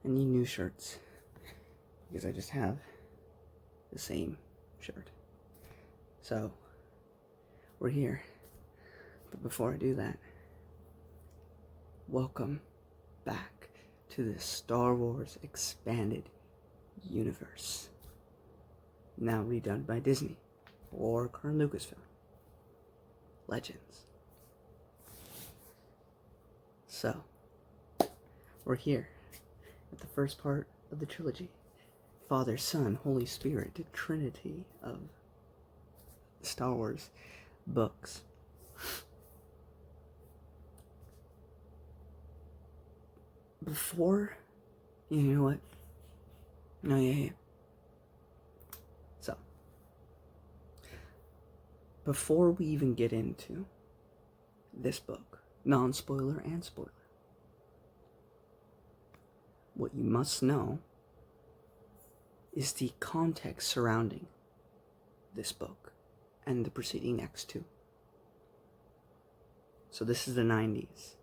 I need new shirts because I just have the same shirt. So, we're here. But before I do that, welcome back to the Star Wars Expanded Universe. Now redone by Disney or current Lucasfilm. Legends. So, we're here at the first part of the trilogy. Father, Son, Holy Spirit, the Trinity of Star Wars books. Before, you know what? No, yeah. So, before we even get into this book, non-spoiler and spoiler, what you must know is the context surrounding this book and the preceding next two. So this is the 90s,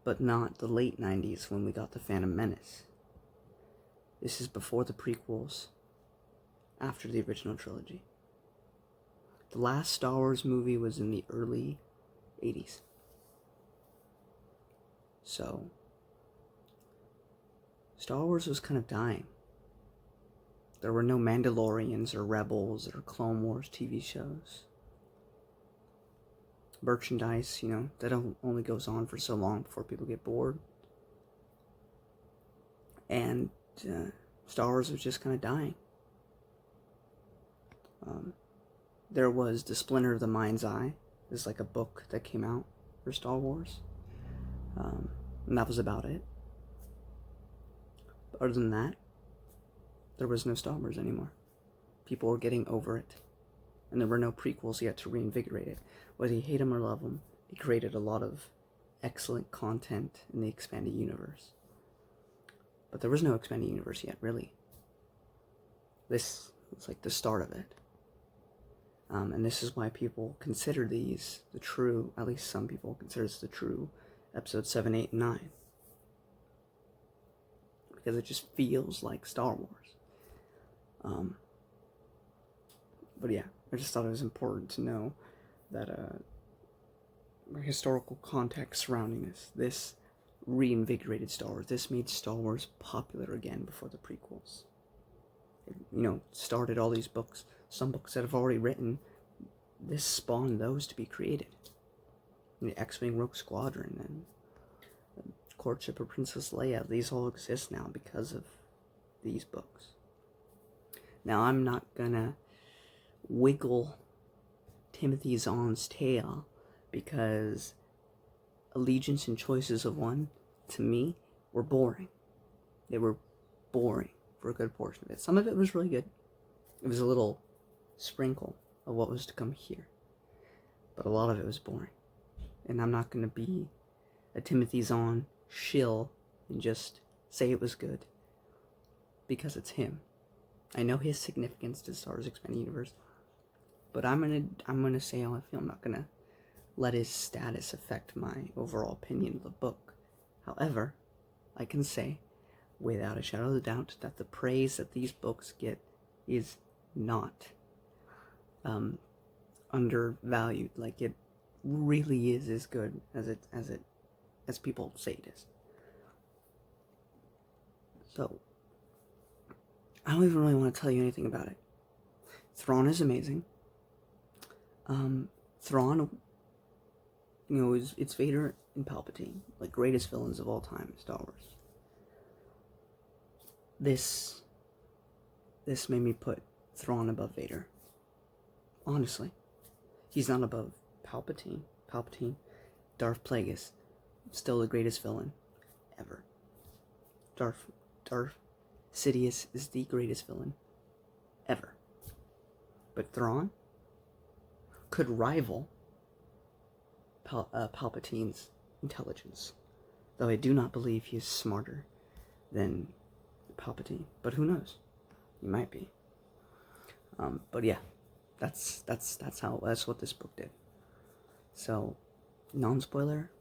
but not the late 90s when we got the Phantom Menace. This is before the prequels, after the original trilogy. The last Star Wars movie was in the early 80s. So, Star Wars was kind of dying. There were no Mandalorians or Rebels or Clone Wars TV shows. Merchandise, that only goes on for so long before people get bored. And Star Wars was just kind of dying. There was The Splinter of the Mind's Eye. It's like a book that came out for Star Wars. And that was about it. But other than that, there was no Star Wars anymore. People were getting over it. And there were no prequels yet to reinvigorate it. Whether you hate them or love them, it created a lot of excellent content in the expanded universe. But there was no expanded universe yet, really. This was like the start of it. And this is why people consider these the true, at least some people consider this the true episode 7, 8, and 9. Because it just feels like Star Wars. But yeah, I just thought it was important to know that historical context surrounding this reinvigorated Star Wars. This made Star Wars popular again before the prequels. It, started all these books. Some books that have already written, this spawned those to be created. The X-Wing Rogue Squadron and Courtship of Princess Leia, these all exist now because of these books. Now, I'm not gonna wiggle Timothy Zahn's tail because Allegiance and Choices of One, to me, were boring. They were boring for a good portion of it. Some of it was really good. It was a little sprinkle of what was to come here. But a lot of it was boring. And I'm not going to be a Timothy Zahn shill and just say it was good because it's him. I know his significance to Star Wars Expanded Universe, but I'm gonna say how I feel. I'm not gonna let his status affect my overall opinion of the book. However, I can say, without a shadow of a doubt, that the praise that these books get is not undervalued. Like, it really is as good as people say it is. So, I don't even really want to tell you anything about it. Thrawn is amazing. Thrawn, it's Vader and Palpatine, like greatest villains of all time in Star Wars. This made me put Thrawn above Vader. Honestly. He's not above Palpatine. Darth Plagueis, still the greatest villain ever. Darth Sidious is the greatest villain ever. But Thrawn could rival Palpatine's intelligence. Though I do not believe he is smarter than Palpatine. But who knows? He might be. But yeah, that's what this book did. So, non-spoiler,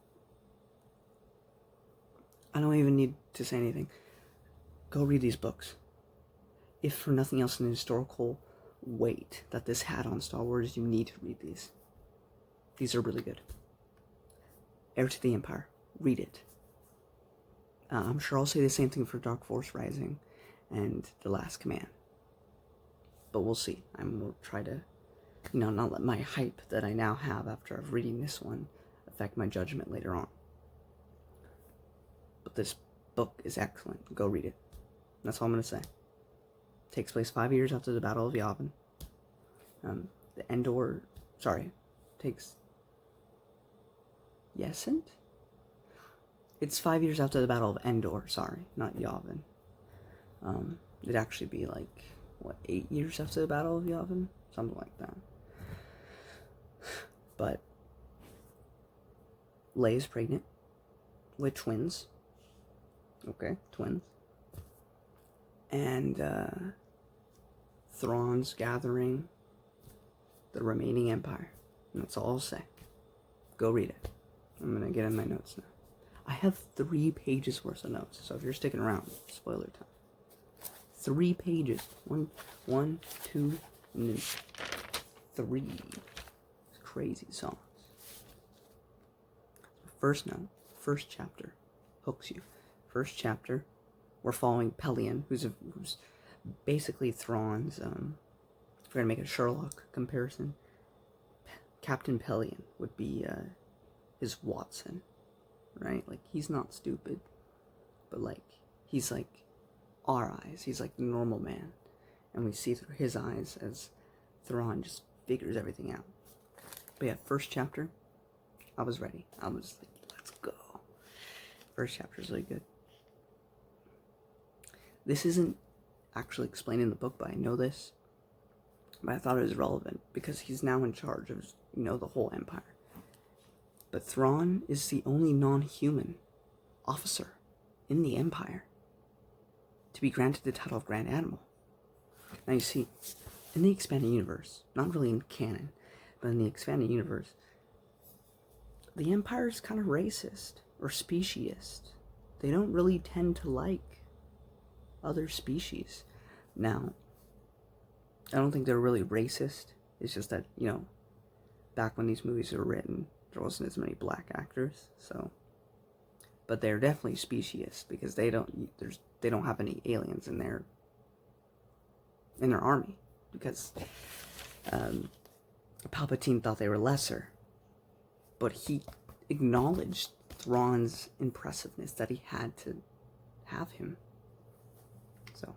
I don't even need to say anything. Go read these books. If for nothing else in the historical weight that this had on Star Wars, you need to read these. These are really good. Heir to the Empire. Read it. I'm sure I'll say the same thing for Dark Force Rising and The Last Command. But we'll see. I will try to, not let my hype that I now have after I've reading this one affect my judgment later on. But this book is excellent. Go read it. That's all I'm going to say. Takes place 5 years after the Battle of Yavin. Takes... Yesent? It's 5 years after the Battle of Endor, not Yavin. It'd actually be 8 years after the Battle of Yavin? Something like that. But Leia's pregnant with twins. Okay, twins. And Thrawn's gathering the remaining empire. And that's all I'll say. Go read it. I'm going to get in my notes now. I have 3 pages worth of notes, so if you're sticking around, spoiler time. 3 pages. One, 2, and 3. It's crazy songs. First note, first chapter hooks you. First chapter, we're following Pelion, who's basically Thrawn's, if we're going to make a Sherlock comparison, Captain Pelion would be his Watson, right? He's not stupid, but he's our eyes. He's the normal man, and we see through his eyes as Thrawn just figures everything out. But yeah, first chapter, I was ready. I was let's go. First chapter is really good. This isn't actually explained in the book, but I know this. But I thought it was relevant because he's now in charge of, the whole empire. But Thrawn is the only non-human officer in the empire to be granted the title of Grand Admiral. Now you see, in the expanded universe, not really in canon, but in the expanded universe, the empire is kind of racist or speciesist. They don't really tend to like other species. Now, I don't think they're really racist. It's just that, back when these movies were written, there wasn't as many black actors, so. But they're definitely speciesist because they don't have any aliens in their army because Palpatine thought they were lesser, but he acknowledged Thrawn's impressiveness that he had to have him. So.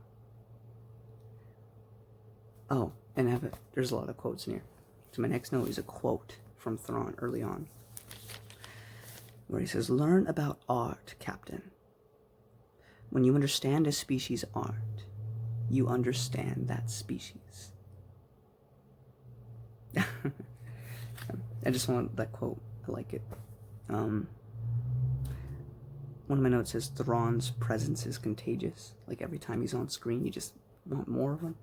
Oh, and there's a lot of quotes in here. So my next note is a quote from Thrawn early on, where he says, "Learn about art, Captain. When you understand a species' art, you understand that species." I just want that quote. I like it. One of my notes says, Thrawn's presence is contagious. Every time he's on screen, you just want more of him.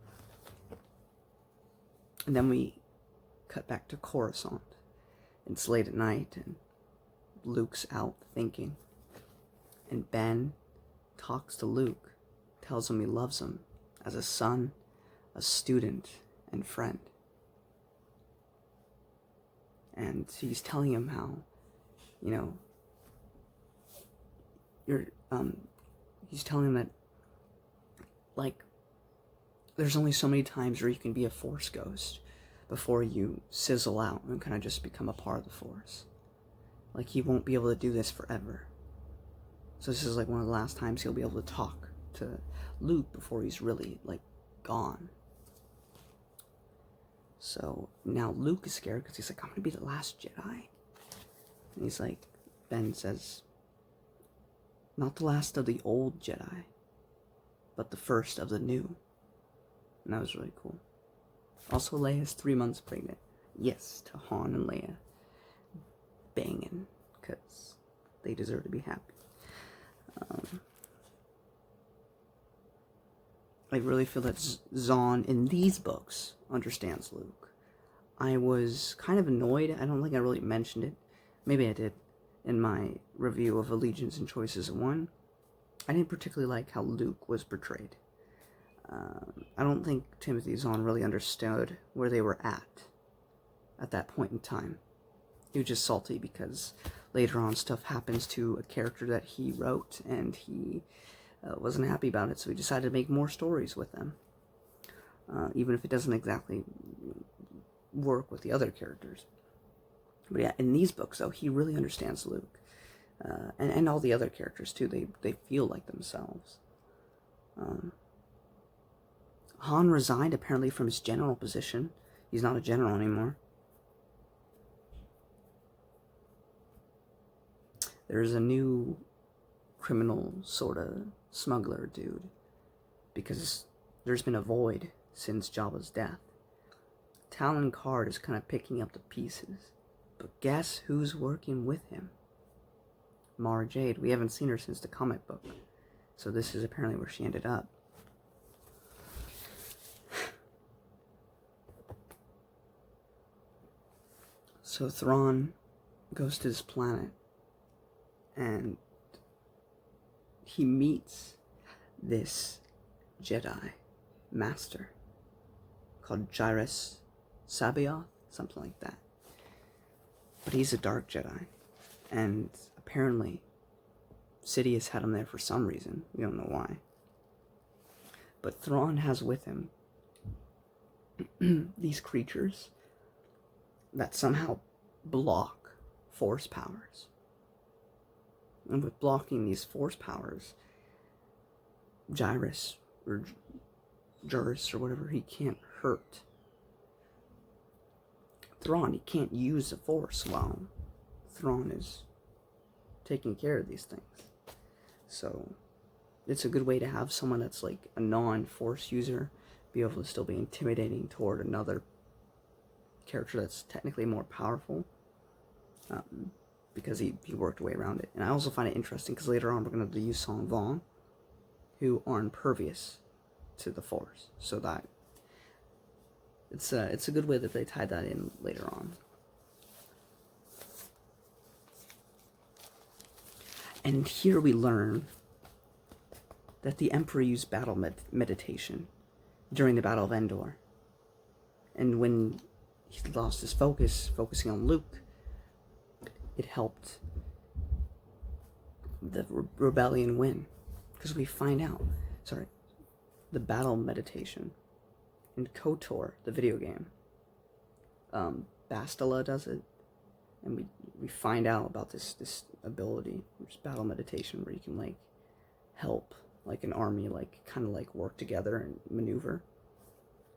And then we cut back to Coruscant. It's late at night, and Luke's out thinking. And Ben talks to Luke, tells him he loves him as a son, a student, and friend. And he's telling him how, he's telling him that, there's only so many times where you can be a Force ghost before you sizzle out and kind of just become a part of the Force. He won't be able to do this forever. So this is one of the last times he'll be able to talk to Luke before he's really, gone. So now Luke is scared because he's I'm going to be the last Jedi. And he's Ben says, not the last of the old Jedi, but the first of the new. And that was really cool. Also, Leia's 3 months pregnant. Yes, to Han and Leia banging, because they deserve to be happy. I really feel that Zahn in these books understands Luke. I was kind of annoyed. I don't think I really mentioned it. Maybe I did in my review of Allegiance and Choices 1. I didn't particularly like how Luke was portrayed. I don't think Timothy Zahn really understood where they were at that point in time. He was just salty because later on stuff happens to a character that he wrote, and he wasn't happy about it, so he decided to make more stories with them. Even if it doesn't exactly work with the other characters. But yeah, in these books, though, he really understands Luke. And all the other characters, too. They feel like themselves. Han resigned, apparently, from his general position. He's not a general anymore. There's a new criminal sort of smuggler dude. Because there's been a void since Jabba's death. Talon Card is kind of picking up the pieces. But guess who's working with him? Mara Jade. We haven't seen her since the comic book. So this is apparently where she ended up. So Thrawn goes to this planet and he meets this Jedi master called Jairus Sabaoth, something like that. But he's a dark Jedi, and apparently Sidious had him there for some reason. We don't know why. But Thrawn has with him these creatures that somehow block force powers. And with blocking these force powers, Jairus, or Juris, or whatever, he can't hurt Thrawn. He can't use the force while Thrawn is taking care of these things. So it's a good way to have someone that's like a non-force user be able to still be intimidating toward another character that's technically more powerful, because he worked a way around it. And I also find it interesting because later on we're going to use Song Vong, who are impervious to the force, so that it's a good way that they tied that in later on. And here we learn that the Emperor used battle meditation during the Battle of Endor. And when he lost his focus, focusing on Luke, it helped the rebellion win. Because we find out, the battle meditation in KOTOR, the video game, Bastila does it, and we find out about this ability, which is battle meditation, where you can like help like an army kind of work together and maneuver.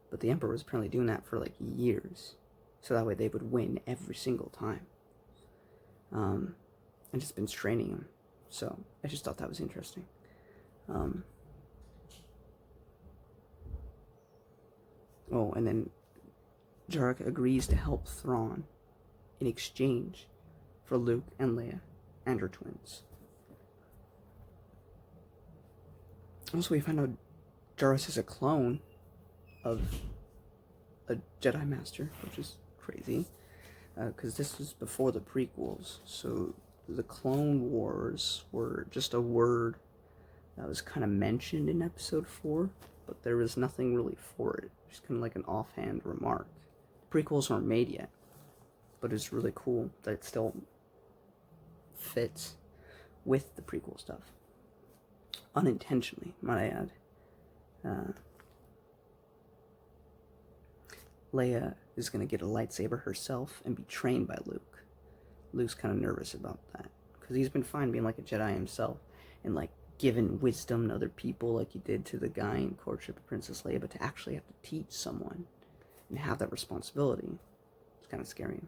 But the Emperor was apparently doing that for like years, so that way they would win every single time. And just been training him. So I just thought that was interesting. And then Jarek agrees to help Thrawn in exchange for Luke and Leia and her twins. Also, we find out Jarrus is a clone of a Jedi Master, which is crazy, because this was before the prequels. So the Clone Wars were just a word that was kind of mentioned in Episode 4, but there was nothing really for it. Just kind of like an offhand remark. The prequels weren't made yet, but it's really cool that it still fits with the prequel stuff. Unintentionally, might I add. Leia is going to get a lightsaber herself and be trained by Luke. Luke's kind of nervous about that, because he's been fine being like a Jedi himself and giving wisdom to other people like he did to the guy in Courtship of Princess Leia, but to actually have to teach someone and have that responsibility, it's kind of scary.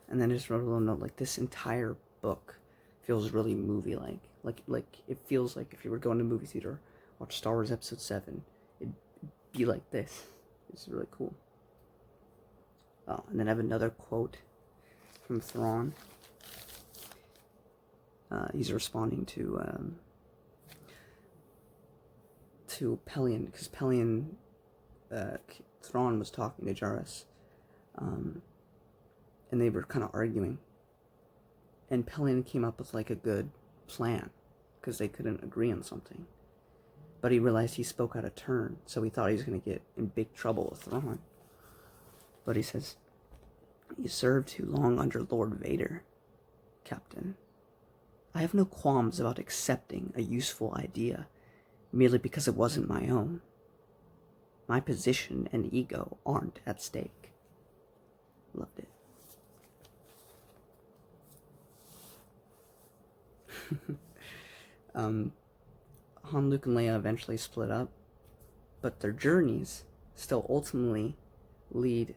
And then I just wrote a little note, this entire book feels really movie-like. Like it feels like if you were going to a movie theater, watch Star Wars Episode 7, it'd be like this. It's really cool. Oh, and then I have another quote from Thrawn. He's responding to Pelion, because Pelion, Thrawn was talking to Jarrus, and they were kind of arguing. And Pelion came up with a good plan because they couldn't agree on something. But he realized he spoke out of turn, so he thought he was going to get in big trouble with Thrawn. But he says, "You served too long under Lord Vader, Captain. I have no qualms about accepting a useful idea merely because it wasn't my own. My position and ego aren't at stake." Loved it. Han, Luke, and Leia eventually split up, but their journeys still ultimately lead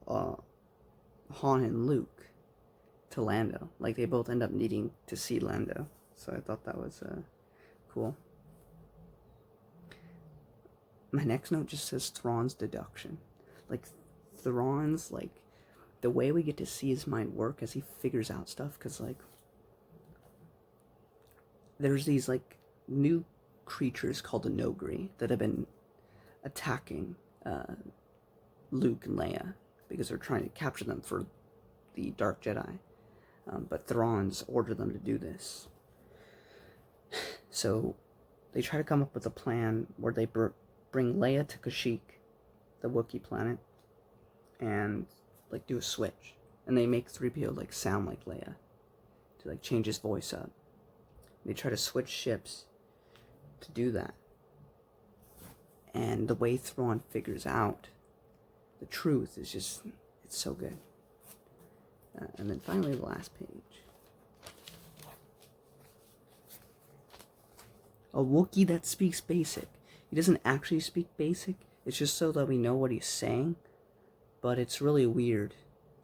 Han and Luke to Lando. Like, they both end up needing to see Lando. So I thought that was cool. My next note just says Thrawn's deduction. Like, Thrawn's, like, the way we get to see his mind work as he figures out stuff, because, like, there's these, like, new creatures called the Nogri that have been attacking Luke and Leia because they're trying to capture them for the Dark Jedi. But Thrawn's ordered them to do this. So they try to come up with a plan where they bring Leia to Kashyyyk, the Wookiee planet, and, like, do a switch. And they make 3PO, like, sound like Leia to, like, change his voice up. They try to switch ships to do that. And the way Thrawn figures out the truth is just, it's so good. And then finally the last page. A Wookiee that speaks Basic. He doesn't actually speak Basic. It's just so that we know what he's saying. But it's really weird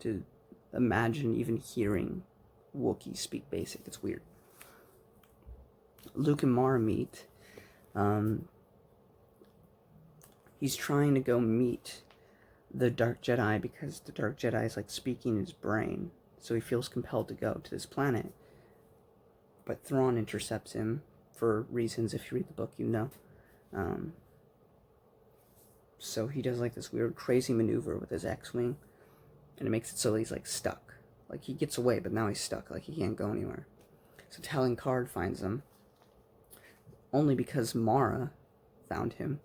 to imagine even hearing Wookiee speak Basic. It's weird. Luke and Mara meet. He's trying to go meet the Dark Jedi because the Dark Jedi is, like, speaking his brain. So he feels compelled to go to this planet. But Thrawn intercepts him for reasons, if you read the book, you know. So he does, like, this weird, crazy maneuver with his X-Wing. And it makes it so he's, like, stuck. Like, he gets away, but now he's stuck. Like, he can't go anywhere. So Talon Karrde finds him. Only because Mara found him.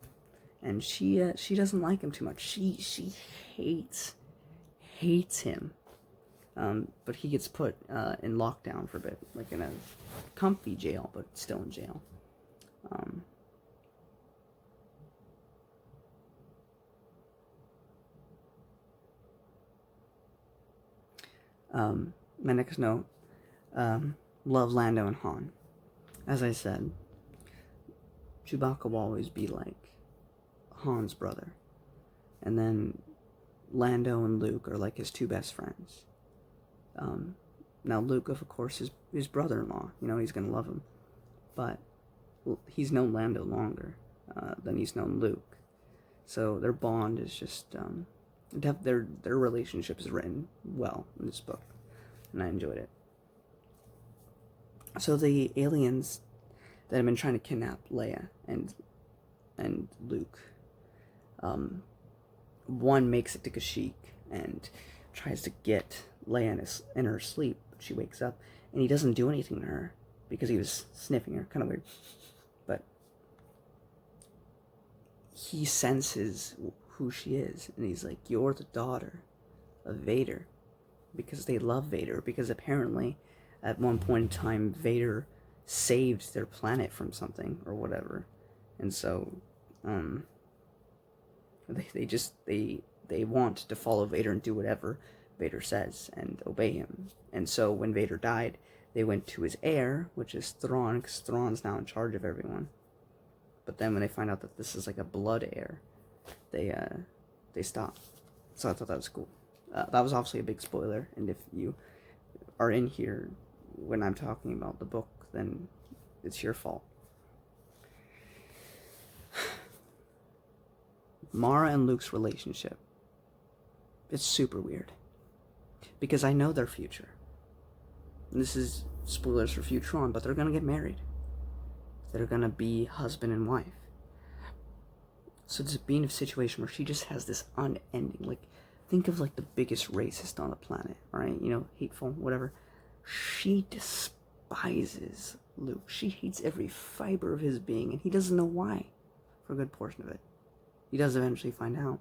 And she doesn't like him too much. She hates him. But he gets put in lockdown for a bit. Like, in a comfy jail, but still in jail. My next note, love Lando and Han. As I said, Chewbacca will always be like Han's brother. And then Lando and Luke are like his two best friends. Now Luke, of course, is his brother-in-law. You know, he's going to love him. But he's known Lando longer than he's known Luke. So their bond is just, their relationship is written well in this book. And I enjoyed it. So the aliens that have been trying to kidnap Leia and Luke, one makes it to Kashyyyk and tries to get Leia in her sleep. She wakes up, and he doesn't do anything to her because he was sniffing her. Kind of weird. But he senses who she is, and he's like, "You're the daughter of Vader," because they love Vader, because apparently at one point in time Vader saved their planet from something or whatever. And so they want to follow Vader and do whatever Vader says and obey him. And so when Vader died, they went to his heir, which is Thrawn, because Thrawn's now in charge of everyone. But then when they find out that this is like a blood heir, they stop. So I thought that was cool. That was obviously a big spoiler, and if you are in here when I'm talking about the book, then it's your fault. Mara and Luke's relationship, it's super weird. Because I know their future. And this is spoilers for future on, but they're going to get married. They're going to be husband and wife. So it's being a situation where she just has this unending, like, think of like the biggest racist on the planet, right? You know, hateful, whatever. She despises Luke. She hates every fiber of his being, and he doesn't know why for a good portion of it. He does eventually find out.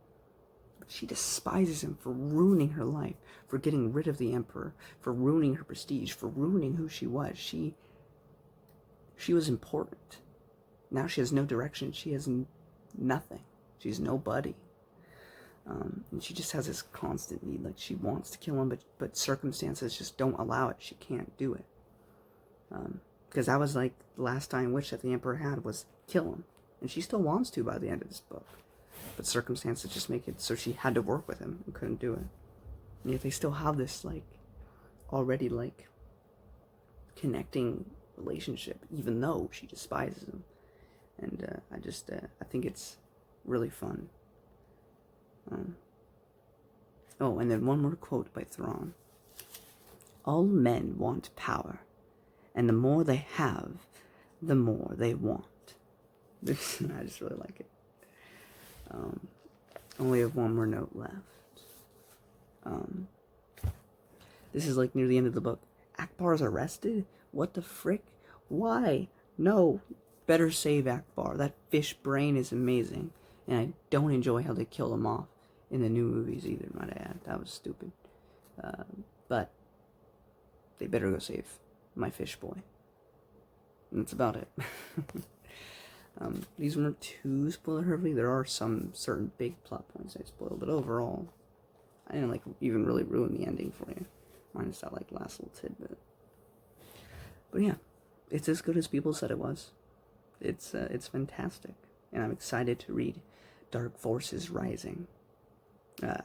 But she despises him for ruining her life, for getting rid of the Emperor, for ruining her prestige, for ruining who she was. She was important. Now she has no direction. She has nothing. She's nobody. And she just has this constant need. Like, she wants to kill him, but circumstances just don't allow it. She can't do it. Because that was like the last dying wish that the Emperor had, was kill him. And she still wants to by the end of this book. But circumstances just make it so she had to work with him and couldn't do it. And yet they still have this, like, already, like, connecting relationship, even though she despises him. And I think it's really fun. And then one more quote by Thrawn. All men want power, and the more they have, the more they want. I just really like it. Only have one more note left. This is like near the end of the book. Akbar's arrested? What the frick? Why? No. Better save Akbar. That fish brain is amazing. And I don't enjoy how they kill him off in the new movies either, might I add. That was stupid. But they better go save my fish boy. And that's about it. These weren't too spoiler heavy. There are some certain big plot points I spoiled, but overall, I didn't like even really ruin the ending for you. Minus that like last little tidbit. But yeah, it's as good as people said it was. It's fantastic, and I'm excited to read Dark Forces Rising.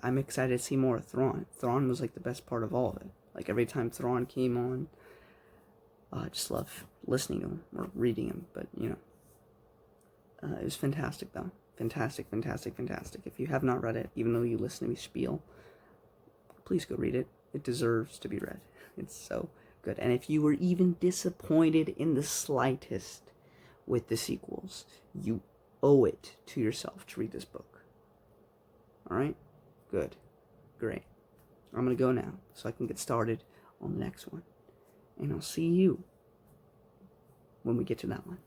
I'm excited to see more of Thrawn. Thrawn was like the best part of all of it. Like every time Thrawn came on, I just love listening to him or reading him. But you know, it was fantastic though. Fantastic, fantastic, fantastic. If you have not read it, even though you listen to me spiel, please go read it. It deserves to be read. It's so good. And if you were even disappointed in the slightest with the sequels, you owe it to yourself to read this book. Alright? Good. Great. I'm going to go now so I can get started on the next one. And I'll see you when we get to that one.